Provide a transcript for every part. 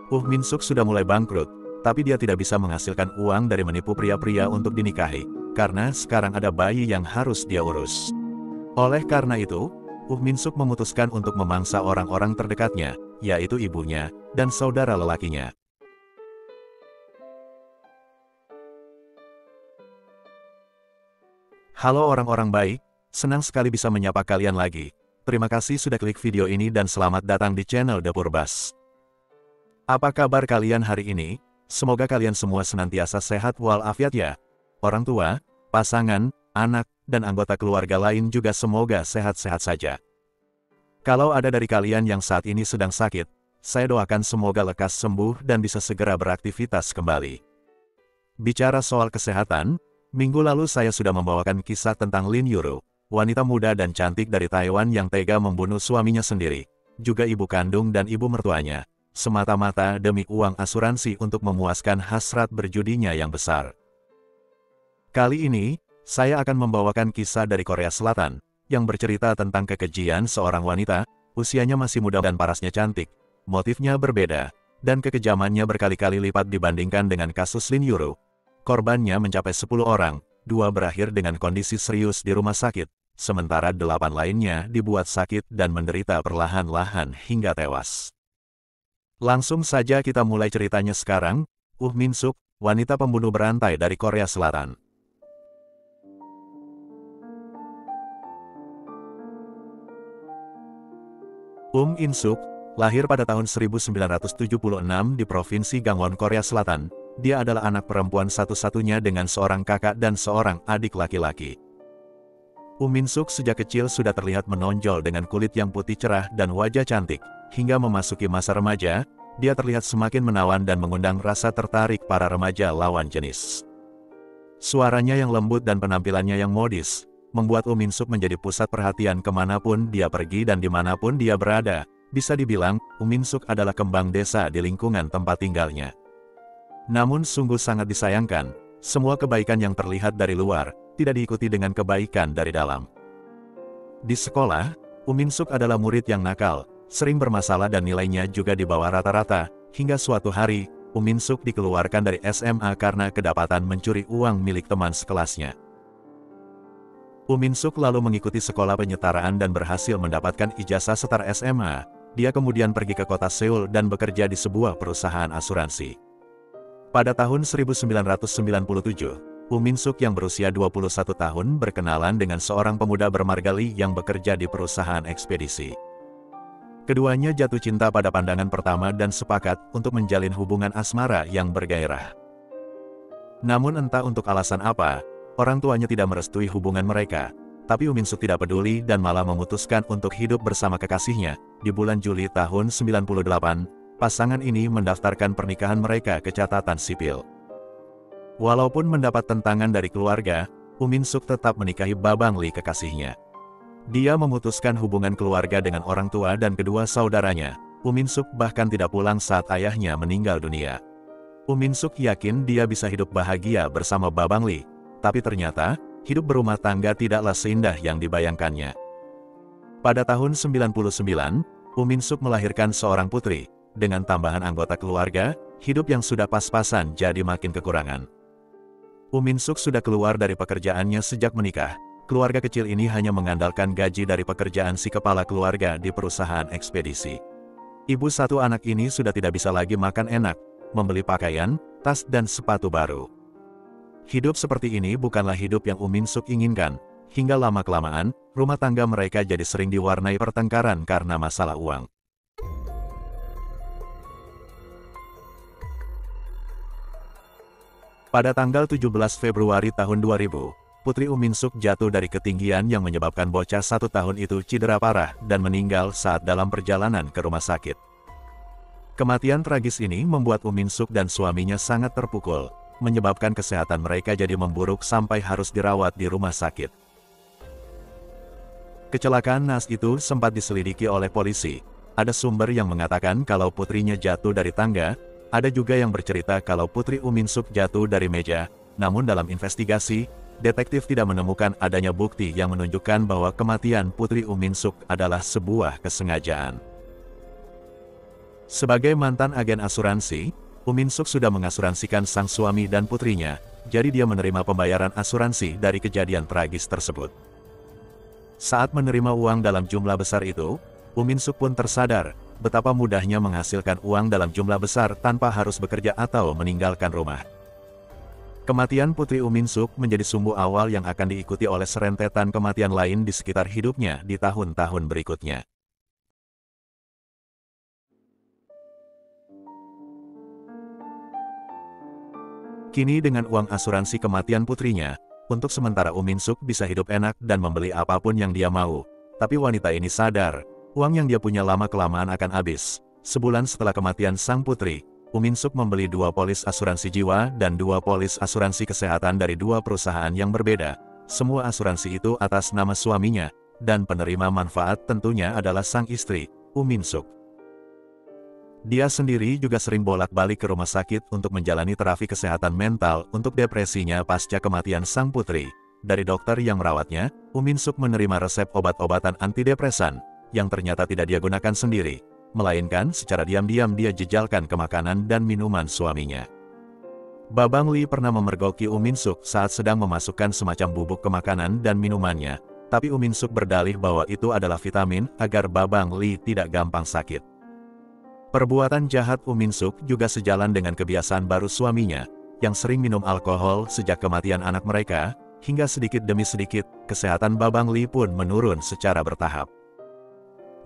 Min Suk sudah mulai bangkrut, tapi dia tidak bisa menghasilkan uang dari menipu pria-pria untuk dinikahi, karena sekarang ada bayi yang harus dia urus. Oleh karena itu, Min Suk memutuskan untuk memangsa orang-orang terdekatnya, yaitu ibunya dan saudara lelakinya. Halo orang-orang baik, senang sekali bisa menyapa kalian lagi. Terima kasih sudah klik video ini dan selamat datang di channel The Purbas. Apa kabar kalian hari ini? Semoga kalian semua senantiasa sehat walafiat ya. Orang tua, pasangan, anak, dan anggota keluarga lain juga semoga sehat-sehat saja. Kalau ada dari kalian yang saat ini sedang sakit, saya doakan semoga lekas sembuh dan bisa segera beraktivitas kembali. Bicara soal kesehatan, minggu lalu saya sudah membawakan kisah tentang Lin Yuru, wanita muda dan cantik dari Taiwan yang tega membunuh suaminya sendiri, juga ibu kandung dan ibu mertuanya, semata-mata demi uang asuransi untuk memuaskan hasrat berjudinya yang besar. Kali ini, saya akan membawakan kisah dari Korea Selatan, yang bercerita tentang kekejian seorang wanita, usianya masih muda dan parasnya cantik, motifnya berbeda, dan kekejamannya berkali-kali lipat dibandingkan dengan kasus Lin Yuru. Korbannya mencapai 10 orang, 2 berakhir dengan kondisi serius di rumah sakit, sementara 8 lainnya dibuat sakit dan menderita perlahan-lahan hingga tewas. Langsung saja kita mulai ceritanya sekarang. Min Suk, wanita pembunuh berantai dari Korea Selatan. In Suk, lahir pada tahun 1976 di Provinsi Gangwon, Korea Selatan. Dia adalah anak perempuan satu-satunya dengan seorang kakak dan seorang adik laki-laki. Min Suk sejak kecil sudah terlihat menonjol dengan kulit yang putih cerah dan wajah cantik. Hingga memasuki masa remaja, dia terlihat semakin menawan dan mengundang rasa tertarik para remaja lawan jenis. Suaranya yang lembut dan penampilannya yang modis, membuat Min Suk menjadi pusat perhatian kemanapun dia pergi dan dimanapun dia berada. Bisa dibilang, Min Suk adalah kembang desa di lingkungan tempat tinggalnya. Namun sungguh sangat disayangkan, semua kebaikan yang terlihat dari luar, tidak diikuti dengan kebaikan dari dalam. Di sekolah, Min Suk adalah murid yang nakal, sering bermasalah dan nilainya juga di bawah rata-rata, hingga suatu hari, Min Suk dikeluarkan dari SMA karena kedapatan mencuri uang milik teman sekelasnya. Min Suk lalu mengikuti sekolah penyetaraan dan berhasil mendapatkan ijazah setara SMA. Dia kemudian pergi ke kota Seoul dan bekerja di sebuah perusahaan asuransi. Pada tahun 1997, Min Suk yang berusia 21 tahun berkenalan dengan seorang pemuda bermarga Lee yang bekerja di perusahaan ekspedisi. Keduanya jatuh cinta pada pandangan pertama dan sepakat untuk menjalin hubungan asmara yang bergairah. Namun entah untuk alasan apa, orang tuanya tidak merestui hubungan mereka, tapi Min Suk tidak peduli dan malah memutuskan untuk hidup bersama kekasihnya. Di bulan Juli tahun 98, pasangan ini mendaftarkan pernikahan mereka ke catatan sipil. Walaupun mendapat tentangan dari keluarga, Min Suk tetap menikahi Babang Lee kekasihnya. Dia memutuskan hubungan keluarga dengan orang tua dan kedua saudaranya. Min Suk bahkan tidak pulang saat ayahnya meninggal dunia. Min Suk yakin dia bisa hidup bahagia bersama Babang Lee. Tapi ternyata, hidup berumah tangga tidaklah seindah yang dibayangkannya. Pada tahun 99, Min Suk melahirkan seorang putri. Dengan tambahan anggota keluarga, hidup yang sudah pas-pasan jadi makin kekurangan. Min Suk sudah keluar dari pekerjaannya sejak menikah. Keluarga kecil ini hanya mengandalkan gaji dari pekerjaan si kepala keluarga di perusahaan ekspedisi. Ibu satu anak ini sudah tidak bisa lagi makan enak, membeli pakaian, tas dan sepatu baru. Hidup seperti ini bukanlah hidup yang Min Suk inginkan. Hingga lama-kelamaan, rumah tangga mereka jadi sering diwarnai pertengkaran karena masalah uang. Pada tanggal 17 Februari tahun 2000, putri Min Suk jatuh dari ketinggian yang menyebabkan bocah 1 tahun itu cedera parah dan meninggal saat dalam perjalanan ke rumah sakit. Kematian tragis ini membuat Min Suk dan suaminya sangat terpukul, menyebabkan kesehatan mereka jadi memburuk sampai harus dirawat di rumah sakit. Kecelakaan naas itu sempat diselidiki oleh polisi. Ada sumber yang mengatakan kalau putrinya jatuh dari tangga, ada juga yang bercerita kalau putri Min Suk jatuh dari meja. Namun dalam investigasi, detektif tidak menemukan adanya bukti yang menunjukkan bahwa kematian putri Min Suk adalah sebuah kesengajaan. Sebagai mantan agen asuransi, Min Suk sudah mengasuransikan sang suami dan putrinya, jadi dia menerima pembayaran asuransi dari kejadian tragis tersebut. Saat menerima uang dalam jumlah besar itu, Min Suk pun tersadar betapa mudahnya menghasilkan uang dalam jumlah besar tanpa harus bekerja atau meninggalkan rumah. Kematian putri Min Suk menjadi sumbu awal yang akan diikuti oleh serentetan kematian lain di sekitar hidupnya di tahun-tahun berikutnya. Kini dengan uang asuransi kematian putrinya, untuk sementara Min Suk bisa hidup enak dan membeli apapun yang dia mau. Tapi wanita ini sadar, uang yang dia punya lama-kelamaan akan habis. Sebulan setelah kematian sang putri, Min Suk membeli 2 polis asuransi jiwa dan 2 polis asuransi kesehatan dari 2 perusahaan yang berbeda. Semua asuransi itu atas nama suaminya, dan penerima manfaat tentunya adalah sang istri, Min Suk. Dia sendiri juga sering bolak-balik ke rumah sakit untuk menjalani terapi kesehatan mental untuk depresinya pasca kematian sang putri. Dari dokter yang merawatnya, Min Suk menerima resep obat-obatan antidepresan, yang ternyata tidak dia gunakan sendiri, melainkan secara diam-diam dia jejalkan ke makanan dan minuman suaminya. Babang Li pernah memergoki Min Suk saat sedang memasukkan semacam bubuk ke makanan dan minumannya, tapi Min Suk berdalih bahwa itu adalah vitamin agar Babang Li tidak gampang sakit. Perbuatan jahat Min Suk juga sejalan dengan kebiasaan baru suaminya, yang sering minum alkohol sejak kematian anak mereka, hingga sedikit demi sedikit, kesehatan Babang Li pun menurun secara bertahap.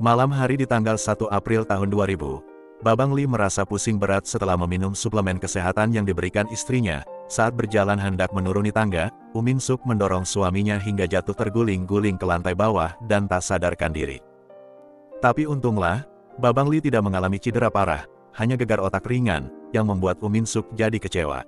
Malam hari di tanggal 1 April tahun 2000, Babang Li merasa pusing berat setelah meminum suplemen kesehatan yang diberikan istrinya. Saat berjalan hendak menuruni tangga, Min Suk mendorong suaminya hingga jatuh terguling-guling ke lantai bawah dan tak sadarkan diri. Tapi untunglah, Babang Li tidak mengalami cedera parah, hanya gegar otak ringan, yang membuat Min Suk jadi kecewa.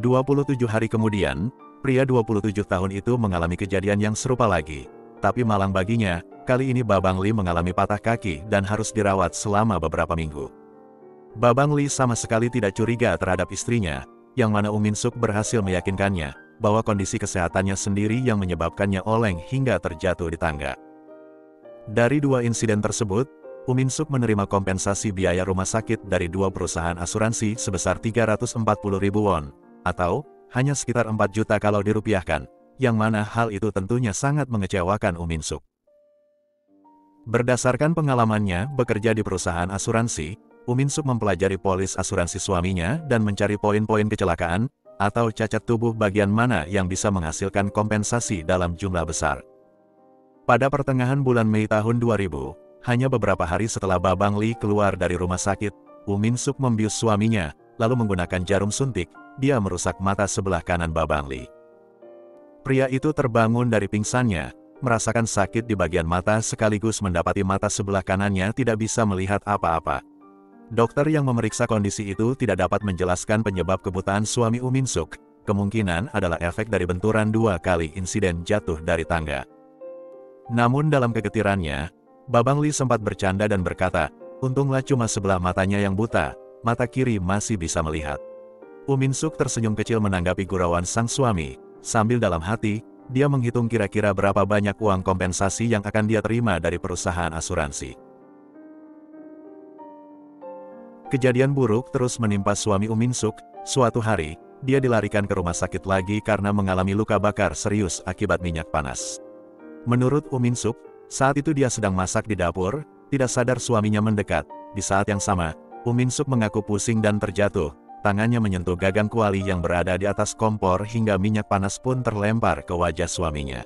27 hari kemudian, pria 27 tahun itu mengalami kejadian yang serupa lagi. Tapi malang baginya, kali ini Babang Li mengalami patah kaki dan harus dirawat selama beberapa minggu. Babang Li sama sekali tidak curiga terhadap istrinya, yang mana Min Suk berhasil meyakinkannya, bahwa kondisi kesehatannya sendiri yang menyebabkannya oleng hingga terjatuh di tangga. Dari 2 insiden tersebut, Min Suk menerima kompensasi biaya rumah sakit dari 2 perusahaan asuransi sebesar 340.000 won, atau hanya sekitar 4 juta kalau dirupiahkan, yang mana hal itu tentunya sangat mengecewakan Min Suk. Berdasarkan pengalamannya bekerja di perusahaan asuransi, Min Suk mempelajari polis asuransi suaminya dan mencari poin-poin kecelakaan atau cacat tubuh bagian mana yang bisa menghasilkan kompensasi dalam jumlah besar. Pada pertengahan bulan Mei tahun 2000, hanya beberapa hari setelah Babang Li keluar dari rumah sakit, Min Suk membius suaminya, lalu menggunakan jarum suntik, dia merusak mata sebelah kanan Babang Li. Pria itu terbangun dari pingsannya, merasakan sakit di bagian mata sekaligus mendapati mata sebelah kanannya tidak bisa melihat apa-apa. Dokter yang memeriksa kondisi itu tidak dapat menjelaskan penyebab kebutaan suami Min Suk, kemungkinan adalah efek dari benturan 2 kali insiden jatuh dari tangga. Namun dalam kegetirannya, Babang Li sempat bercanda dan berkata, untunglah cuma sebelah matanya yang buta, mata kiri masih bisa melihat. Min Suk tersenyum kecil menanggapi gurauan sang suami, sambil dalam hati, dia menghitung kira-kira berapa banyak uang kompensasi yang akan dia terima dari perusahaan asuransi. Kejadian buruk terus menimpa suami Min Suk. Suatu hari, dia dilarikan ke rumah sakit lagi karena mengalami luka bakar serius akibat minyak panas. Menurut Min Suk, saat itu dia sedang masak di dapur, tidak sadar suaminya mendekat. Di saat yang sama, Min Suk mengaku pusing dan terjatuh. Tangannya menyentuh gagang kuali yang berada di atas kompor hingga minyak panas pun terlempar ke wajah suaminya.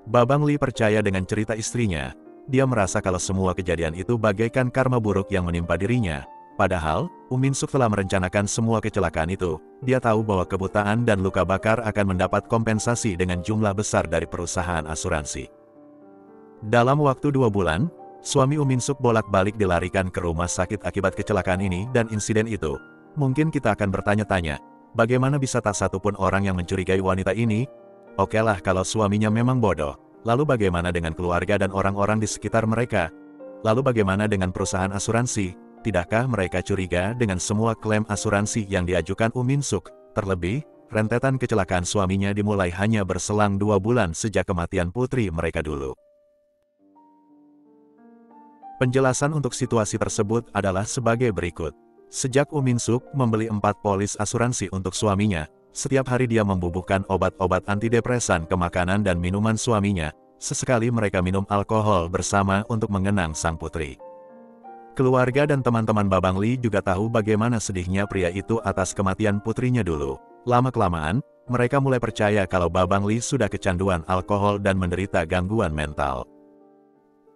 Babang Li percaya dengan cerita istrinya. Dia merasa kalau semua kejadian itu bagaikan karma buruk yang menimpa dirinya. Padahal, Min Suk telah merencanakan semua kecelakaan itu. Dia tahu bahwa kebutaan dan luka bakar akan mendapat kompensasi dengan jumlah besar dari perusahaan asuransi. Dalam waktu 2 bulan, suami Min Suk bolak-balik dilarikan ke rumah sakit akibat kecelakaan ini dan insiden itu. Mungkin kita akan bertanya-tanya, bagaimana bisa tak satupun orang yang mencurigai wanita ini? Okelah kalau suaminya memang bodoh, lalu bagaimana dengan keluarga dan orang-orang di sekitar mereka? Lalu bagaimana dengan perusahaan asuransi? Tidakkah mereka curiga dengan semua klaim asuransi yang diajukan Min Suk? Terlebih, rentetan kecelakaan suaminya dimulai hanya berselang 2 bulan sejak kematian putri mereka dulu. Penjelasan untuk situasi tersebut adalah sebagai berikut. Sejak Min Suk membeli 4 polis asuransi untuk suaminya, setiap hari dia membubuhkan obat-obat antidepresan ke makanan dan minuman suaminya. Sesekali mereka minum alkohol bersama untuk mengenang sang putri. Keluarga dan teman-teman Babang Li juga tahu bagaimana sedihnya pria itu atas kematian putrinya dulu. Lama-kelamaan, mereka mulai percaya kalau Babang Li sudah kecanduan alkohol dan menderita gangguan mental.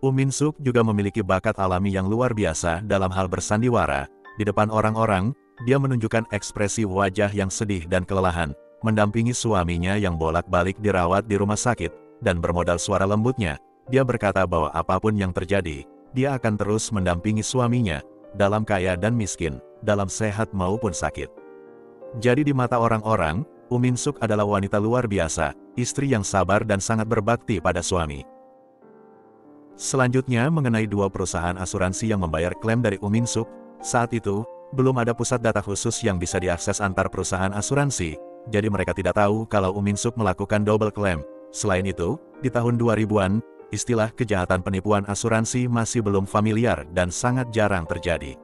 Min Suk juga memiliki bakat alami yang luar biasa dalam hal bersandiwara. Di depan orang-orang, dia menunjukkan ekspresi wajah yang sedih dan kelelahan, mendampingi suaminya yang bolak-balik dirawat di rumah sakit, dan bermodal suara lembutnya, dia berkata bahwa apapun yang terjadi, dia akan terus mendampingi suaminya, dalam kaya dan miskin, dalam sehat maupun sakit. Jadi di mata orang-orang, Min Suk adalah wanita luar biasa, istri yang sabar dan sangat berbakti pada suami. Selanjutnya mengenai 2 perusahaan asuransi yang membayar klaim dari Min Suk. Saat itu, belum ada pusat data khusus yang bisa diakses antar perusahaan asuransi, jadi mereka tidak tahu kalau Min Suk melakukan double claim. Selain itu, di tahun 2000-an, istilah kejahatan penipuan asuransi masih belum familiar dan sangat jarang terjadi.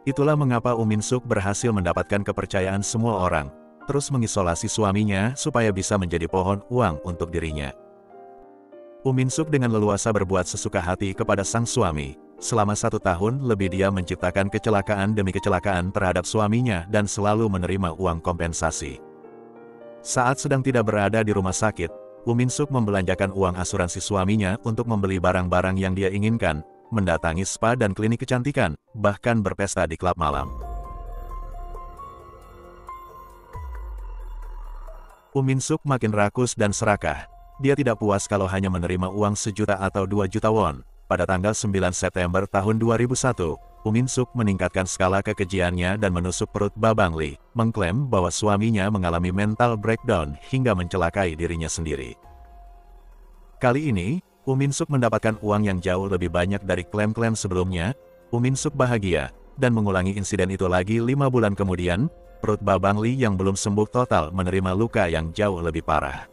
Itulah mengapa Min Suk berhasil mendapatkan kepercayaan semua orang, terus mengisolasi suaminya supaya bisa menjadi pohon uang untuk dirinya. Min Suk dengan leluasa berbuat sesuka hati kepada sang suami. Selama 1 tahun lebih dia menciptakan kecelakaan demi kecelakaan terhadap suaminya dan selalu menerima uang kompensasi. Saat sedang tidak berada di rumah sakit, Min Suk membelanjakan uang asuransi suaminya untuk membeli barang-barang yang dia inginkan, mendatangi spa dan klinik kecantikan, bahkan berpesta di klub malam. Min Suk makin rakus dan serakah. Dia tidak puas kalau hanya menerima uang 1 juta atau 2 juta won. Pada tanggal 9 September tahun 2001, Min Suk meningkatkan skala kekejiannya dan menusuk perut Babang Li, mengklaim bahwa suaminya mengalami mental breakdown hingga mencelakai dirinya sendiri. Kali ini, Min Suk mendapatkan uang yang jauh lebih banyak dari klaim-klaim sebelumnya. Min Suk bahagia, dan mengulangi insiden itu lagi 5 bulan kemudian, perut Babang Li yang belum sembuh total menerima luka yang jauh lebih parah.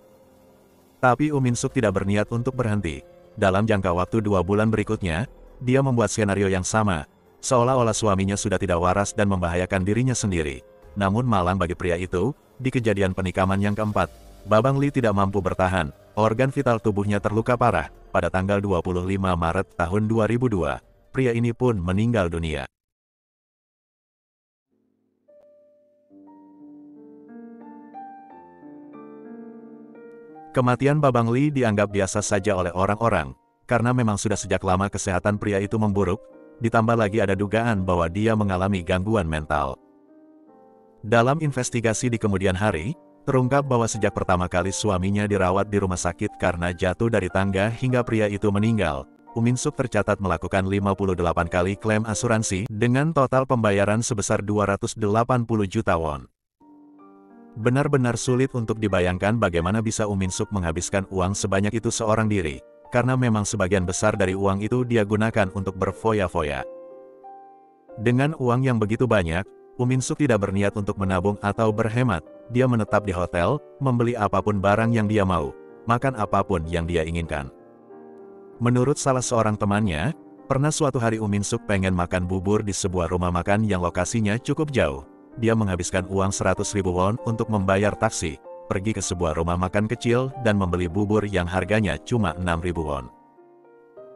Tapi Min Suk tidak berniat untuk berhenti. Dalam jangka waktu 2 bulan berikutnya, dia membuat skenario yang sama, seolah-olah suaminya sudah tidak waras dan membahayakan dirinya sendiri. Namun malang bagi pria itu, di kejadian penikaman yang keempat, Babang Li tidak mampu bertahan, organ vital tubuhnya terluka parah. Pada tanggal 25 Maret tahun 2002, pria ini pun meninggal dunia. Kematian Babang Li dianggap biasa saja oleh orang-orang, karena memang sudah sejak lama kesehatan pria itu memburuk, ditambah lagi ada dugaan bahwa dia mengalami gangguan mental. Dalam investigasi di kemudian hari, terungkap bahwa sejak pertama kali suaminya dirawat di rumah sakit karena jatuh dari tangga hingga pria itu meninggal, Min Suk tercatat melakukan 58 kali klaim asuransi dengan total pembayaran sebesar 280 juta won. Benar-benar sulit untuk dibayangkan bagaimana bisa Min Suk menghabiskan uang sebanyak itu seorang diri, karena memang sebagian besar dari uang itu dia gunakan untuk berfoya-foya. Dengan uang yang begitu banyak, Min Suk tidak berniat untuk menabung atau berhemat, dia menetap di hotel, membeli apapun barang yang dia mau, makan apapun yang dia inginkan. Menurut salah seorang temannya, pernah suatu hari Min Suk pengen makan bubur di sebuah rumah makan yang lokasinya cukup jauh. Dia menghabiskan uang 100.000 won untuk membayar taksi, pergi ke sebuah rumah makan kecil dan membeli bubur yang harganya cuma 6.000 won.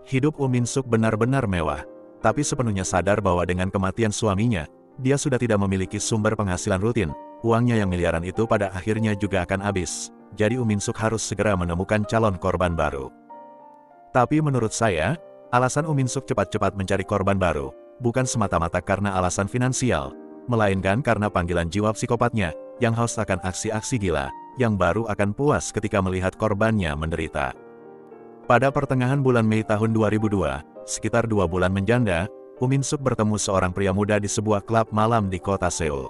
Hidup Min Suk benar-benar mewah, tapi sepenuhnya sadar bahwa dengan kematian suaminya, dia sudah tidak memiliki sumber penghasilan rutin. Uangnya yang miliaran itu pada akhirnya juga akan habis, jadi Min Suk harus segera menemukan calon korban baru. Tapi menurut saya, alasan Min Suk cepat-cepat mencari korban baru, bukan semata-mata karena alasan finansial, melainkan karena panggilan jiwa psikopatnya, yang haus akan aksi-aksi gila, yang baru akan puas ketika melihat korbannya menderita. Pada pertengahan bulan Mei tahun 2002, sekitar 2 bulan menjanda, Min Suk bertemu seorang pria muda di sebuah klub malam di kota Seoul.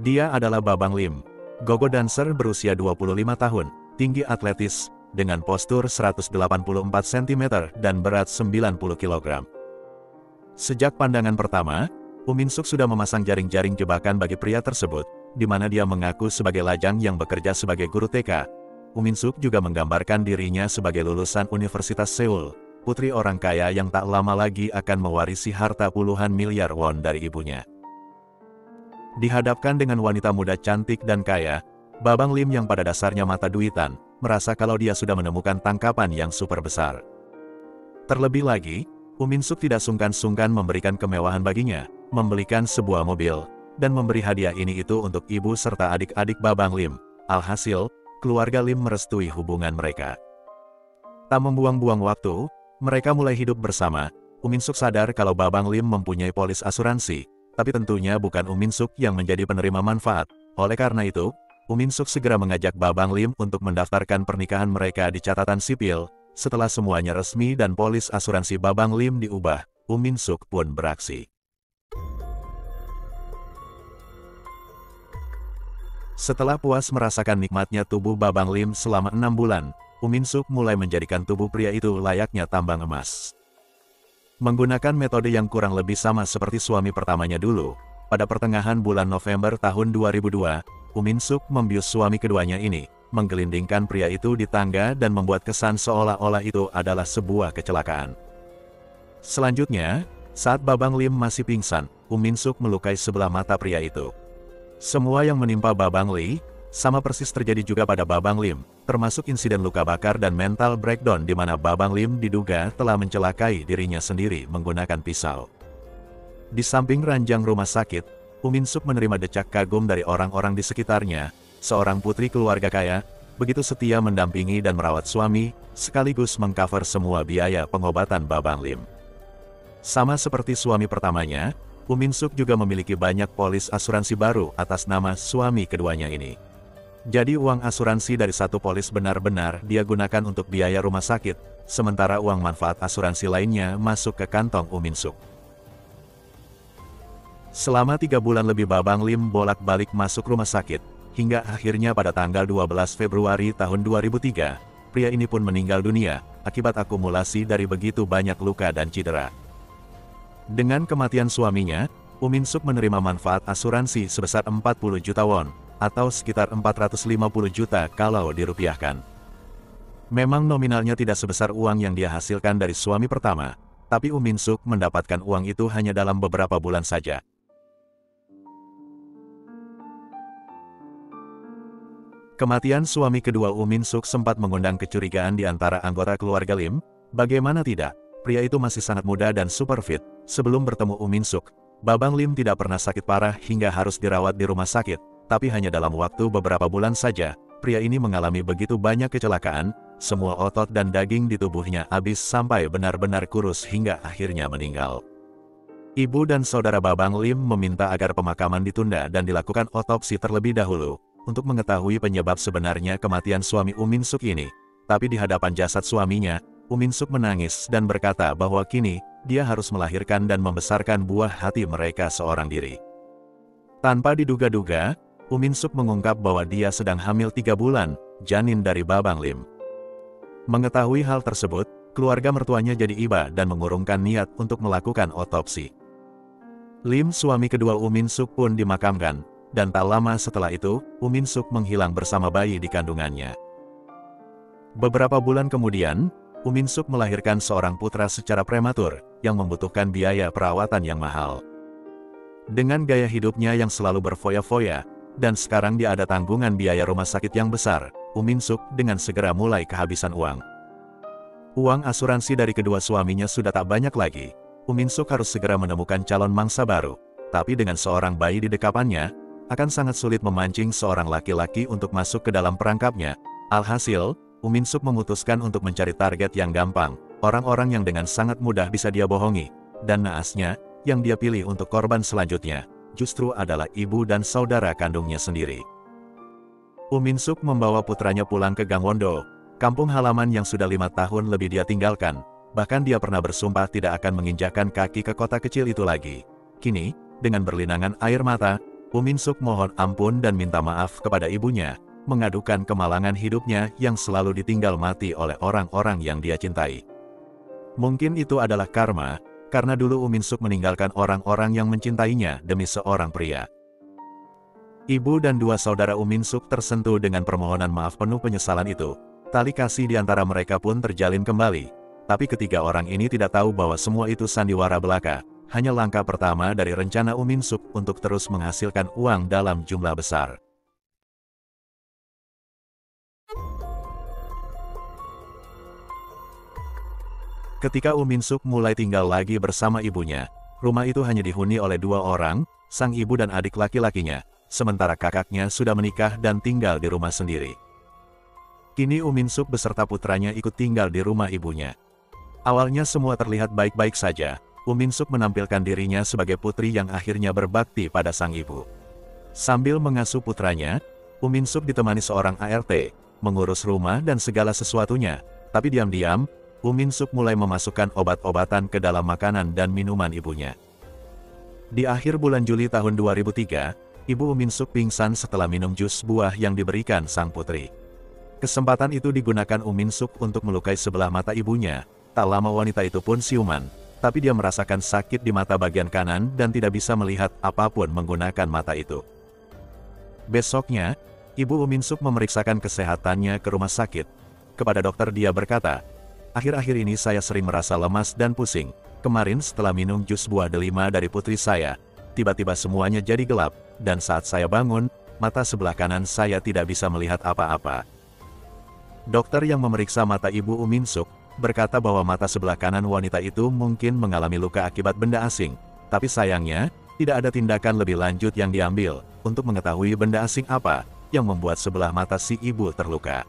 Dia adalah Babang Lim, gogo dancer berusia 25 tahun, tinggi atletis, dengan postur 184 cm dan berat 90 kg. Sejak pandangan pertama, Min Suk sudah memasang jaring-jaring jebakan bagi pria tersebut, di mana dia mengaku sebagai lajang yang bekerja sebagai guru TK. Min Suk juga menggambarkan dirinya sebagai lulusan Universitas Seoul. putri orang kaya yang tak lama lagi akan mewarisi harta puluhan miliar won dari ibunya. Dihadapkan dengan wanita muda cantik dan kaya, Babang Lim yang pada dasarnya mata duitan, merasa kalau dia sudah menemukan tangkapan yang super besar. Terlebih lagi, Min Suk tidak sungkan-sungkan memberikan kemewahan baginya, membelikan sebuah mobil, dan memberi hadiah ini itu untuk ibu serta adik-adik Babang Lim. Alhasil, keluarga Lim merestui hubungan mereka. Tak membuang-buang waktu, mereka mulai hidup bersama. Min Suk sadar kalau Babang Lim mempunyai polis asuransi, tapi tentunya bukan Min Suk yang menjadi penerima manfaat. Oleh karena itu, Min Suk segera mengajak Babang Lim untuk mendaftarkan pernikahan mereka di catatan sipil. Setelah semuanya resmi dan polis asuransi Babang Lim diubah, Min Suk pun beraksi. Setelah puas merasakan nikmatnya tubuh Babang Lim selama 6 bulan, Min Suk mulai menjadikan tubuh pria itu layaknya tambang emas. Menggunakan metode yang kurang lebih sama seperti suami pertamanya dulu, pada pertengahan bulan November tahun 2002, Min Suk membius suami keduanya ini, menggelindingkan pria itu di tangga dan membuat kesan seolah-olah itu adalah sebuah kecelakaan. Selanjutnya, saat Babang Lim masih pingsan, Min Suk melukai sebelah mata pria itu. Semua yang menimpa Babang Lim, sama persis terjadi juga pada Babang Lim, termasuk insiden luka bakar dan mental breakdown di mana Babang Lim diduga telah mencelakai dirinya sendiri menggunakan pisau. Di samping ranjang rumah sakit, Min Suk menerima decak kagum dari orang-orang di sekitarnya. Seorang putri keluarga kaya, begitu setia mendampingi dan merawat suami, sekaligus mengcover semua biaya pengobatan Babang Lim. Sama seperti suami pertamanya, Min Suk juga memiliki banyak polis asuransi baru atas nama suami keduanya ini. Jadi uang asuransi dari satu polis benar-benar dia gunakan untuk biaya rumah sakit, sementara uang manfaat asuransi lainnya masuk ke kantong Min Suk. Selama 3 bulan lebih Babang Lim bolak-balik masuk rumah sakit, hingga akhirnya pada tanggal 12 Februari tahun 2003, pria ini pun meninggal dunia, akibat akumulasi dari begitu banyak luka dan cedera. Dengan kematian suaminya, Min Suk menerima manfaat asuransi sebesar 40 juta won, atau sekitar 450 juta kalau dirupiahkan. Memang nominalnya tidak sebesar uang yang dia hasilkan dari suami pertama, tapi Min Suk mendapatkan uang itu hanya dalam beberapa bulan saja. Kematian suami kedua Min Suk sempat mengundang kecurigaan di antara anggota keluarga Lim. Bagaimana tidak, pria itu masih sangat muda dan super fit. Sebelum bertemu Min Suk, Babang Lim tidak pernah sakit parah hingga harus dirawat di rumah sakit, tapi hanya dalam waktu beberapa bulan saja, pria ini mengalami begitu banyak kecelakaan, semua otot dan daging di tubuhnya habis sampai benar-benar kurus hingga akhirnya meninggal. Ibu dan saudara Babang Lim meminta agar pemakaman ditunda dan dilakukan otopsi terlebih dahulu, untuk mengetahui penyebab sebenarnya kematian suami Min Suk ini. Tapi di hadapan jasad suaminya, Min Suk menangis dan berkata bahwa kini, dia harus melahirkan dan membesarkan buah hati mereka seorang diri. Tanpa diduga-duga, Min Suk mengungkap bahwa dia sedang hamil 3 bulan, janin dari Babang Lim. Mengetahui hal tersebut, keluarga mertuanya jadi iba dan mengurungkan niat untuk melakukan otopsi. Lim, suami kedua Min Suk pun dimakamkan, dan tak lama setelah itu, Min Suk menghilang bersama bayi di kandungannya. Beberapa bulan kemudian, Min Suk melahirkan seorang putra secara prematur, yang membutuhkan biaya perawatan yang mahal. Dengan gaya hidupnya yang selalu berfoya-foya, dan sekarang dia ada tanggungan biaya rumah sakit yang besar, Min Suk dengan segera mulai kehabisan uang. Uang asuransi dari kedua suaminya sudah tak banyak lagi. Min Suk harus segera menemukan calon mangsa baru, tapi dengan seorang bayi di dekapannya, akan sangat sulit memancing seorang laki-laki untuk masuk ke dalam perangkapnya. Alhasil, Min Suk memutuskan untuk mencari target yang gampang, orang-orang yang dengan sangat mudah bisa dia bohongi, dan naasnya, yang dia pilih untuk korban selanjutnya, justru adalah ibu dan saudara kandungnya sendiri. Min Suk membawa putranya pulang ke Gangwon-do, kampung halaman yang sudah 5 tahun lebih dia tinggalkan, bahkan dia pernah bersumpah tidak akan menginjakkan kaki ke kota kecil itu lagi. Kini, dengan berlinangan air mata, Min Suk mohon ampun dan minta maaf kepada ibunya, mengadukan kemalangan hidupnya yang selalu ditinggal mati oleh orang-orang yang dia cintai. Mungkin itu adalah karma, karena dulu Min Suk meninggalkan orang-orang yang mencintainya demi seorang pria. Ibu dan 2 saudara Min Suk tersentuh dengan permohonan maaf penuh penyesalan itu. Tali kasih di antara mereka pun terjalin kembali. Tapi ketiga orang ini tidak tahu bahwa semua itu sandiwara belaka, hanya langkah pertama dari rencana Min Suk untuk terus menghasilkan uang dalam jumlah besar. Ketika Min Suk mulai tinggal lagi bersama ibunya, rumah itu hanya dihuni oleh dua orang, sang ibu dan adik laki-lakinya, sementara kakaknya sudah menikah dan tinggal di rumah sendiri. Kini Min Suk beserta putranya ikut tinggal di rumah ibunya. Awalnya semua terlihat baik-baik saja, Min Suk menampilkan dirinya sebagai putri yang akhirnya berbakti pada sang ibu. Sambil mengasuh putranya, Min Suk ditemani seorang ART, mengurus rumah dan segala sesuatunya, tapi diam-diam, Min Suk mulai memasukkan obat-obatan ke dalam makanan dan minuman ibunya. Di akhir bulan Juli tahun 2003, ibu Min Suk pingsan setelah minum jus buah yang diberikan sang putri. Kesempatan itu digunakan Min Suk untuk melukai sebelah mata ibunya. Tak lama wanita itu pun siuman, tapi dia merasakan sakit di mata bagian kanan dan tidak bisa melihat apapun menggunakan mata itu. Besoknya, ibu Min Suk memeriksakan kesehatannya ke rumah sakit. Kepada dokter dia berkata, "Akhir-akhir ini saya sering merasa lemas dan pusing. Kemarin setelah minum jus buah delima dari putri saya, tiba-tiba semuanya jadi gelap, dan saat saya bangun, mata sebelah kanan saya tidak bisa melihat apa-apa." Dokter yang memeriksa mata ibu Min Suk berkata bahwa mata sebelah kanan wanita itu mungkin mengalami luka akibat benda asing, tapi sayangnya, tidak ada tindakan lebih lanjut yang diambil untuk mengetahui benda asing apa yang membuat sebelah mata si ibu terluka.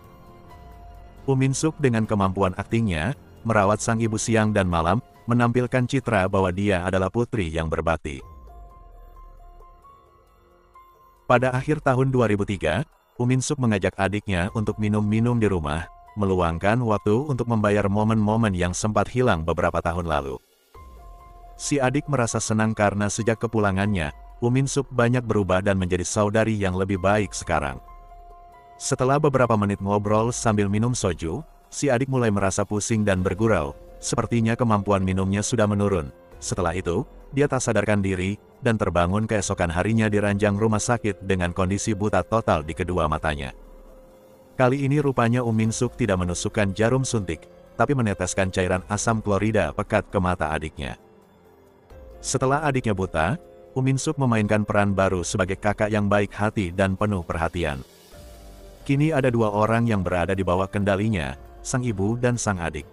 Min Suk dengan kemampuan aktingnya, merawat sang ibu siang dan malam, menampilkan citra bahwa dia adalah putri yang berbakti. Pada akhir tahun 2003, Min Suk mengajak adiknya untuk minum-minum di rumah, meluangkan waktu untuk membayar momen-momen yang sempat hilang beberapa tahun lalu. Si adik merasa senang karena sejak kepulangannya, Min Suk banyak berubah dan menjadi saudari yang lebih baik sekarang. Setelah beberapa menit ngobrol sambil minum soju, si adik mulai merasa pusing dan bergurau, sepertinya kemampuan minumnya sudah menurun. Setelah itu, dia tak sadarkan diri, dan terbangun keesokan harinya di ranjang rumah sakit dengan kondisi buta total di kedua matanya. Kali ini rupanya Min Suk tidak menusukkan jarum suntik, tapi meneteskan cairan asam klorida pekat ke mata adiknya. Setelah adiknya buta, Min Suk memainkan peran baru sebagai kakak yang baik hati dan penuh perhatian. Kini ada dua orang yang berada di bawah kendalinya, sang ibu dan sang adik.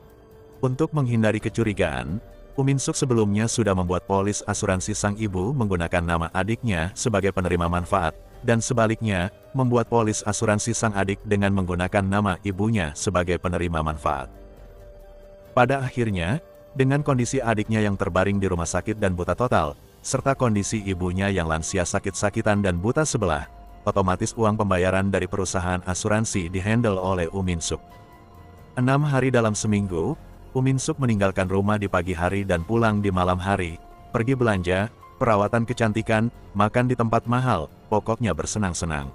Untuk menghindari kecurigaan, Min Suk sebelumnya sudah membuat polis asuransi sang ibu menggunakan nama adiknya sebagai penerima manfaat, dan sebaliknya, membuat polis asuransi sang adik dengan menggunakan nama ibunya sebagai penerima manfaat. Pada akhirnya, dengan kondisi adiknya yang terbaring di rumah sakit dan buta total, serta kondisi ibunya yang lansia sakit-sakitan dan buta sebelah, otomatis uang pembayaran dari perusahaan asuransi dihandle oleh Min Suk. 6 hari dalam seminggu, Min Suk meninggalkan rumah di pagi hari dan pulang di malam hari, pergi belanja, perawatan kecantikan, makan di tempat mahal, pokoknya bersenang-senang.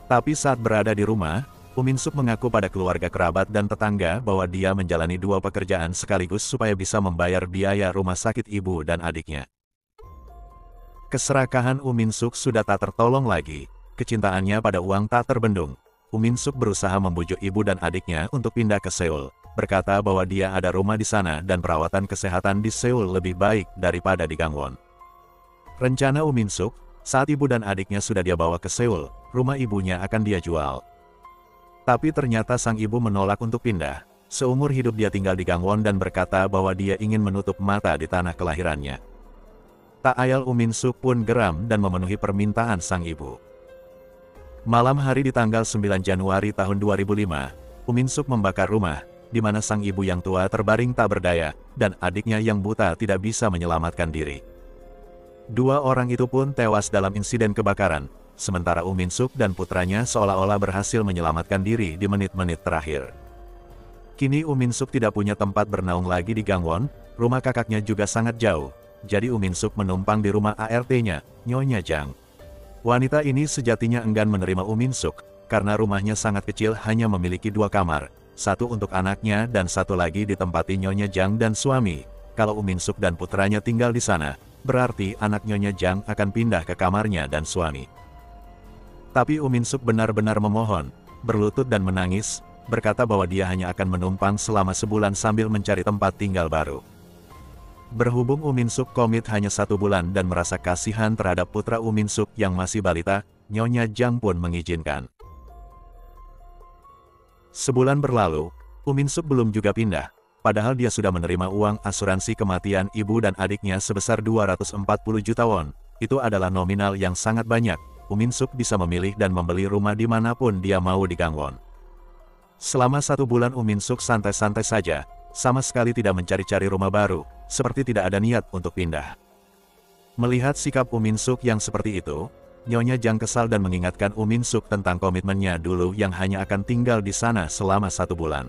Tapi saat berada di rumah, Min Suk mengaku pada keluarga kerabat dan tetangga bahwa dia menjalani dua pekerjaan sekaligus supaya bisa membayar biaya rumah sakit ibu dan adiknya. Keserakahan Min Suk sudah tak tertolong lagi. Kecintaannya pada uang tak terbendung. Min Suk berusaha membujuk ibu dan adiknya untuk pindah ke Seoul, berkata bahwa dia ada rumah di sana dan perawatan kesehatan di Seoul lebih baik daripada di Gangwon. Rencana Min Suk, saat ibu dan adiknya sudah dia bawa ke Seoul, rumah ibunya akan dia jual. Tapi ternyata sang ibu menolak untuk pindah. Seumur hidup dia tinggal di Gangwon dan berkata bahwa dia ingin menutup mata di tanah kelahirannya. Tak ayal Min Suk pun geram dan memenuhi permintaan sang ibu. Malam hari di tanggal 9 Januari tahun 2005, Min Suk membakar rumah, di mana sang ibu yang tua terbaring tak berdaya, dan adiknya yang buta tidak bisa menyelamatkan diri. Dua orang itu pun tewas dalam insiden kebakaran, sementara Min Suk dan putranya seolah-olah berhasil menyelamatkan diri di menit-menit terakhir. Kini Min Suk tidak punya tempat bernaung lagi di Gangwon, rumah kakaknya juga sangat jauh, jadi Min Suk menumpang di rumah ART-nya, Nyonya Jang. Wanita ini sejatinya enggan menerima Min Suk, karena rumahnya sangat kecil hanya memiliki 2 kamar, satu untuk anaknya dan satu lagi ditempati Nyonya Jang dan suami. Kalau Min Suk dan putranya tinggal di sana, berarti anak Nyonya Jang akan pindah ke kamarnya dan suami. Tapi Min Suk benar-benar memohon, berlutut dan menangis, berkata bahwa dia hanya akan menumpang selama sebulan sambil mencari tempat tinggal baru. Berhubung Min Suk komit hanya 1 bulan dan merasa kasihan terhadap putra Min Suk yang masih balita, Nyonya Jang pun mengizinkan. Sebulan berlalu, Min Suk belum juga pindah, padahal dia sudah menerima uang asuransi kematian ibu dan adiknya sebesar 240 juta won. Itu adalah nominal yang sangat banyak. Min Suk bisa memilih dan membeli rumah dimanapun dia mau di Gangwon. Selama 1 bulan Min Suk santai-santai saja, sama sekali tidak mencari-cari rumah baru, seperti tidak ada niat untuk pindah. Melihat sikap Min Suk yang seperti itu, Nyonya Jang kesal dan mengingatkan Min Suk tentang komitmennya dulu yang hanya akan tinggal di sana selama 1 bulan.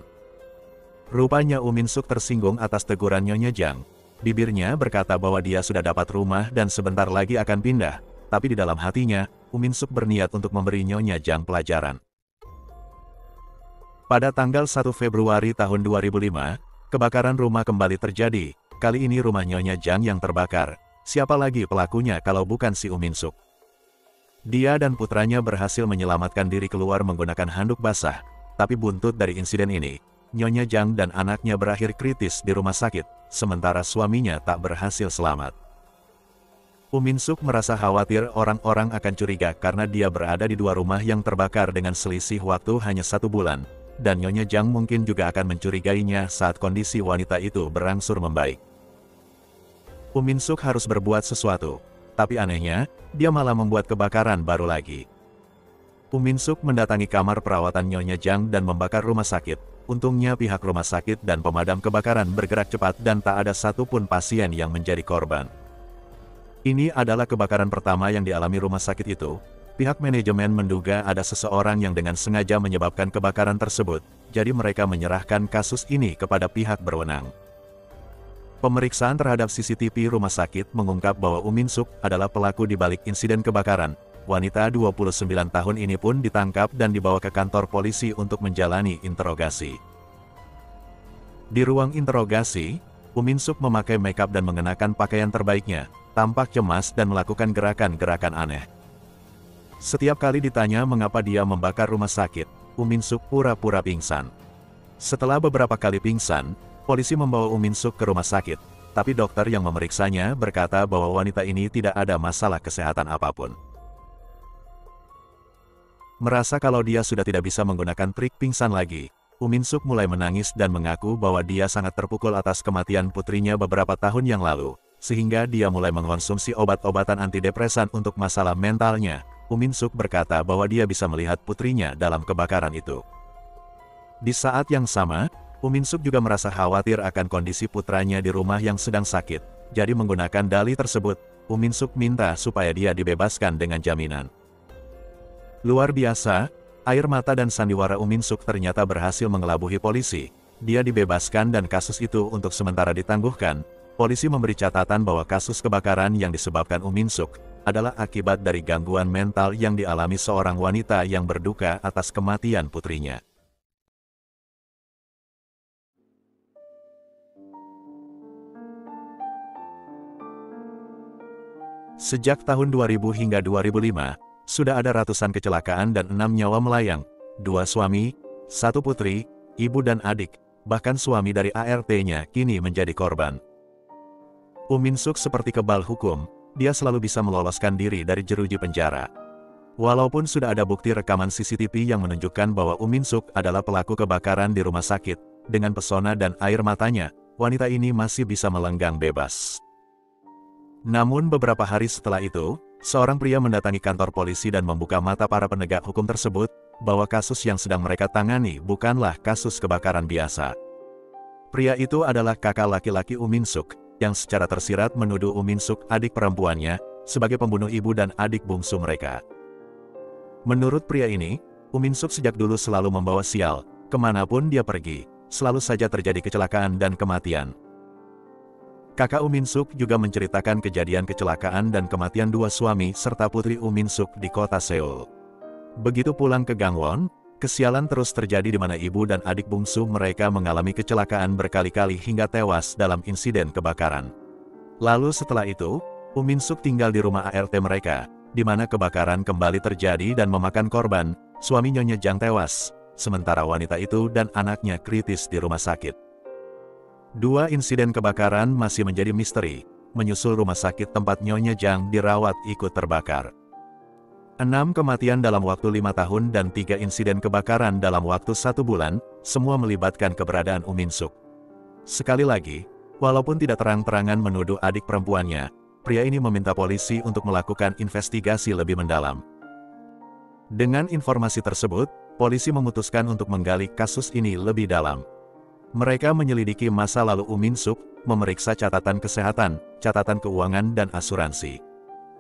Rupanya Min Suk tersinggung atas teguran Nyonya Jang. Bibirnya berkata bahwa dia sudah dapat rumah dan sebentar lagi akan pindah, tapi di dalam hatinya, Min Suk berniat untuk memberi Nyonya Jang pelajaran. Pada tanggal 1 Februari tahun 2005, kebakaran rumah kembali terjadi. Kali ini rumah Nyonya Jang yang terbakar. Siapa lagi pelakunya kalau bukan si Min Suk? Dia dan putranya berhasil menyelamatkan diri keluar menggunakan handuk basah. Tapi buntut dari insiden ini, Nyonya Jang dan anaknya berakhir kritis di rumah sakit, sementara suaminya tak berhasil selamat. Min Suk merasa khawatir orang-orang akan curiga karena dia berada di 2 rumah yang terbakar dengan selisih waktu hanya 1 bulan. Dan Nyonya Jang mungkin juga akan mencurigainya saat kondisi wanita itu berangsur membaik. Min Suk harus berbuat sesuatu, tapi anehnya, dia malah membuat kebakaran baru lagi. Min Suk mendatangi kamar perawatan Nyonya Jang dan membakar rumah sakit. Untungnya pihak rumah sakit dan pemadam kebakaran bergerak cepat dan tak ada satupun pasien yang menjadi korban. Ini adalah kebakaran pertama yang dialami rumah sakit itu. Pihak manajemen menduga ada seseorang yang dengan sengaja menyebabkan kebakaran tersebut, jadi mereka menyerahkan kasus ini kepada pihak berwenang. Pemeriksaan terhadap CCTV rumah sakit mengungkap bahwa Min Suk adalah pelaku di balik insiden kebakaran. Wanita 29 tahun ini pun ditangkap dan dibawa ke kantor polisi untuk menjalani interogasi. Di ruang interogasi, Min Suk memakai makeup dan mengenakan pakaian terbaiknya, tampak cemas dan melakukan gerakan-gerakan aneh. Setiap kali ditanya mengapa dia membakar rumah sakit, Min Suk pura-pura pingsan. Setelah beberapa kali pingsan, polisi membawa Min Suk ke rumah sakit, tapi dokter yang memeriksanya berkata bahwa wanita ini tidak ada masalah kesehatan apapun. Merasa kalau dia sudah tidak bisa menggunakan trik pingsan lagi, Min Suk mulai menangis dan mengaku bahwa dia sangat terpukul atas kematian putrinya beberapa tahun yang lalu, sehingga dia mulai mengkonsumsi obat-obatan antidepresan untuk masalah mentalnya. Min Suk berkata bahwa dia bisa melihat putrinya dalam kebakaran itu. Di saat yang sama, Min Suk juga merasa khawatir akan kondisi putranya di rumah yang sedang sakit. Jadi menggunakan dalih tersebut, Min Suk minta supaya dia dibebaskan dengan jaminan. Luar biasa, air mata dan sandiwara Min Suk ternyata berhasil mengelabuhi polisi. Dia dibebaskan dan kasus itu untuk sementara ditangguhkan. Polisi memberi catatan bahwa kasus kebakaran yang disebabkan Min Suk adalah akibat dari gangguan mental yang dialami seorang wanita yang berduka atas kematian putrinya. Sejak tahun 2000 hingga 2005, sudah ada ratusan kecelakaan dan 6 nyawa melayang. 2 suami, 1 putri, ibu dan adik, bahkan suami dari ART-nya kini menjadi korban. Min Suk seperti kebal hukum. Dia selalu bisa meloloskan diri dari jeruji penjara. Walaupun sudah ada bukti rekaman CCTV yang menunjukkan bahwa Min Suk adalah pelaku kebakaran di rumah sakit, dengan pesona dan air matanya, wanita ini masih bisa melenggang bebas. Namun beberapa hari setelah itu, seorang pria mendatangi kantor polisi dan membuka mata para penegak hukum tersebut, bahwa kasus yang sedang mereka tangani bukanlah kasus kebakaran biasa. Pria itu adalah kakak laki-laki Min Suk, yang secara tersirat menuduh Min Suk, adik perempuannya, sebagai pembunuh ibu dan adik bungsu mereka. Menurut pria ini, Min Suk sejak dulu selalu membawa sial, kemanapun dia pergi, selalu saja terjadi kecelakaan dan kematian. Kakak Min Suk juga menceritakan kejadian kecelakaan dan kematian 2 suami serta putri Min Suk di kota Seoul. Begitu pulang ke Gangwon, kesialan terus terjadi di mana ibu dan adik bungsu mereka mengalami kecelakaan berkali-kali hingga tewas dalam insiden kebakaran. Lalu setelah itu, Min Suk tinggal di rumah ART mereka, di mana kebakaran kembali terjadi dan memakan korban. Suami Nyonya Jang tewas, sementara wanita itu dan anaknya kritis di rumah sakit. Dua insiden kebakaran masih menjadi misteri, menyusul rumah sakit tempat Nyonya Zhang dirawat ikut terbakar. 6 kematian dalam waktu 5 tahun dan 3 insiden kebakaran dalam waktu 1 bulan, semua melibatkan keberadaan Min Suk. Sekali lagi, walaupun tidak terang-terangan menuduh adik perempuannya, pria ini meminta polisi untuk melakukan investigasi lebih mendalam. Dengan informasi tersebut, polisi memutuskan untuk menggali kasus ini lebih dalam. Mereka menyelidiki masa lalu Min Suk, memeriksa catatan kesehatan, catatan keuangan dan asuransi.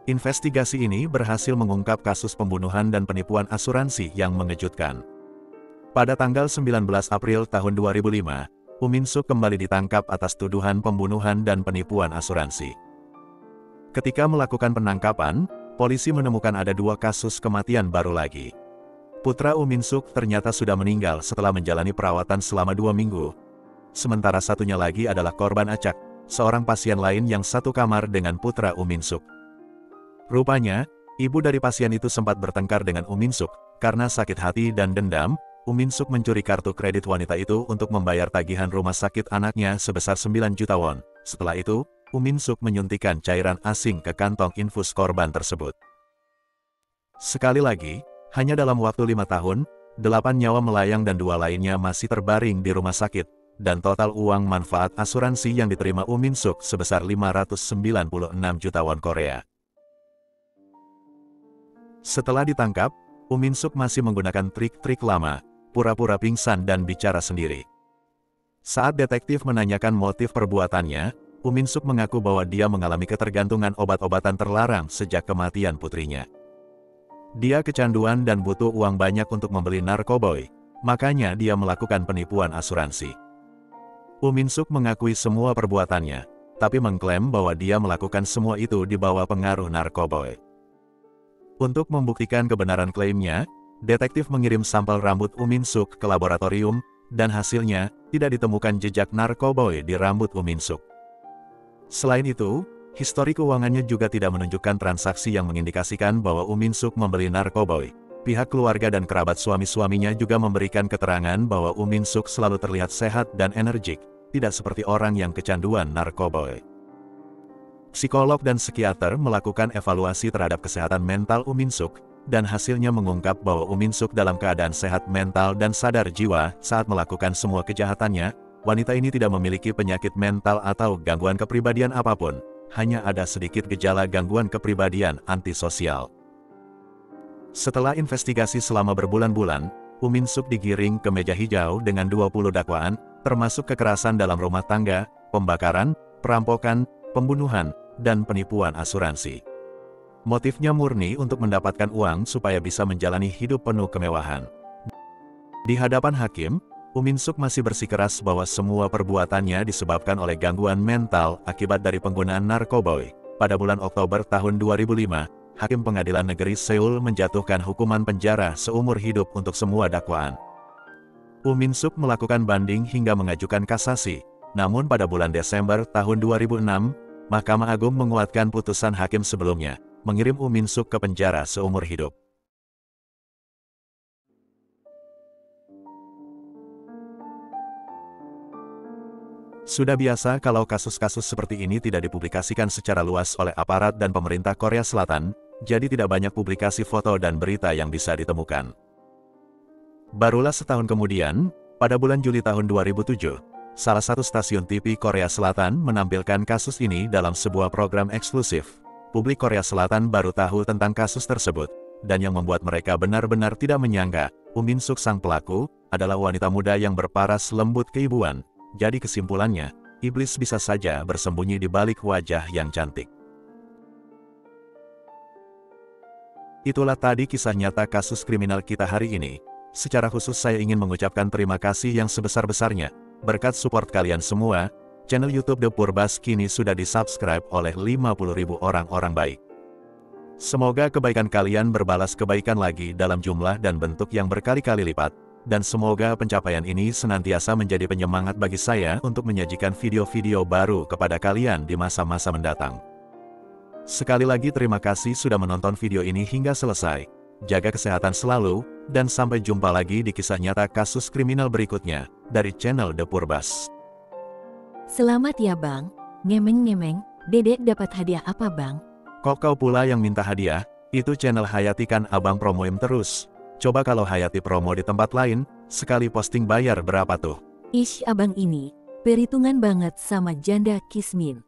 Investigasi ini berhasil mengungkap kasus pembunuhan dan penipuan asuransi yang mengejutkan. Pada tanggal 19 April tahun 2005, Min Suk kembali ditangkap atas tuduhan pembunuhan dan penipuan asuransi. Ketika melakukan penangkapan, polisi menemukan ada 2 kasus kematian baru lagi. Putra Min Suk ternyata sudah meninggal setelah menjalani perawatan selama 2 minggu. Sementara satunya lagi adalah korban acak, seorang pasien lain yang satu kamar dengan putra Min Suk. Rupanya, ibu dari pasien itu sempat bertengkar dengan Min Suk, karena sakit hati dan dendam, Min Suk mencuri kartu kredit wanita itu untuk membayar tagihan rumah sakit anaknya sebesar 9 juta won. Setelah itu, Min Suk menyuntikkan cairan asing ke kantong infus korban tersebut. Sekali lagi, hanya dalam waktu 5 tahun, 8 nyawa melayang dan 2 lainnya masih terbaring di rumah sakit, dan total uang manfaat asuransi yang diterima Min Suk sebesar 596 juta won Korea. Setelah ditangkap, Min Suk masih menggunakan trik-trik lama, pura-pura pingsan dan bicara sendiri. Saat detektif menanyakan motif perbuatannya, Min Suk mengaku bahwa dia mengalami ketergantungan obat-obatan terlarang sejak kematian putrinya. Dia kecanduan dan butuh uang banyak untuk membeli narkoboy, makanya dia melakukan penipuan asuransi. Min Suk mengakui semua perbuatannya, tapi mengklaim bahwa dia melakukan semua itu di bawah pengaruh narkoboy. Untuk membuktikan kebenaran klaimnya, detektif mengirim sampel rambut Min Suk ke laboratorium, dan hasilnya, tidak ditemukan jejak narkoboy di rambut Min Suk. Selain itu, histori keuangannya juga tidak menunjukkan transaksi yang mengindikasikan bahwa Min Suk membeli narkoboy. Pihak keluarga dan kerabat suami-suaminya juga memberikan keterangan bahwa Min Suk selalu terlihat sehat dan energik, tidak seperti orang yang kecanduan narkoboy. Psikolog dan psikiater melakukan evaluasi terhadap kesehatan mental Min Suk, dan hasilnya mengungkap bahwa Min Suk dalam keadaan sehat mental dan sadar jiwa saat melakukan semua kejahatannya. Wanita ini tidak memiliki penyakit mental atau gangguan kepribadian apapun, hanya ada sedikit gejala gangguan kepribadian antisosial. Setelah investigasi selama berbulan-bulan, Min Suk digiring ke meja hijau dengan 20 dakwaan, termasuk kekerasan dalam rumah tangga, pembakaran, perampokan, pembunuhan, dan penipuan asuransi. Motifnya murni untuk mendapatkan uang supaya bisa menjalani hidup penuh kemewahan. Di hadapan hakim, Min Suk masih bersikeras bahwa semua perbuatannya disebabkan oleh gangguan mental akibat dari penggunaan narkoboy. Pada bulan Oktober tahun 2005, Hakim Pengadilan Negeri Seoul menjatuhkan hukuman penjara seumur hidup untuk semua dakwaan. Min Suk melakukan banding hingga mengajukan kasasi, namun pada bulan Desember tahun 2006, Mahkamah Agung menguatkan putusan hakim sebelumnya, mengirim Min Suk ke penjara seumur hidup. Sudah biasa kalau kasus-kasus seperti ini tidak dipublikasikan secara luas oleh aparat dan pemerintah Korea Selatan, jadi tidak banyak publikasi foto dan berita yang bisa ditemukan. Barulah setahun kemudian, pada bulan Juli tahun 2007, salah satu stasiun TV Korea Selatan menampilkan kasus ini dalam sebuah program eksklusif. Publik Korea Selatan baru tahu tentang kasus tersebut, dan yang membuat mereka benar-benar tidak menyangka, Min Suk sang pelaku, adalah wanita muda yang berparas lembut keibuan. Jadi kesimpulannya, iblis bisa saja bersembunyi di balik wajah yang cantik. Itulah tadi kisah nyata kasus kriminal kita hari ini. Secara khusus saya ingin mengucapkan terima kasih yang sebesar-besarnya. Berkat support kalian semua, channel YouTube The Purbas kini sudah di-subscribe oleh 50.000 orang-orang baik. Semoga kebaikan kalian berbalas kebaikan lagi dalam jumlah dan bentuk yang berkali-kali lipat. Dan semoga pencapaian ini senantiasa menjadi penyemangat bagi saya untuk menyajikan video-video baru kepada kalian di masa-masa mendatang. Sekali lagi terima kasih sudah menonton video ini hingga selesai. Jaga kesehatan selalu, dan sampai jumpa lagi di kisah nyata kasus kriminal berikutnya, dari channel The Purbas. Selamat ya bang, ngemeng-ngemeng, dedek dapat hadiah apa bang? Kok kau pula yang minta hadiah? Itu channel Hayati kan abang promoin terus. Coba kalau Hayati promo di tempat lain, sekali posting bayar berapa tuh? Ish abang ini, perhitungan banget sama janda Kismin.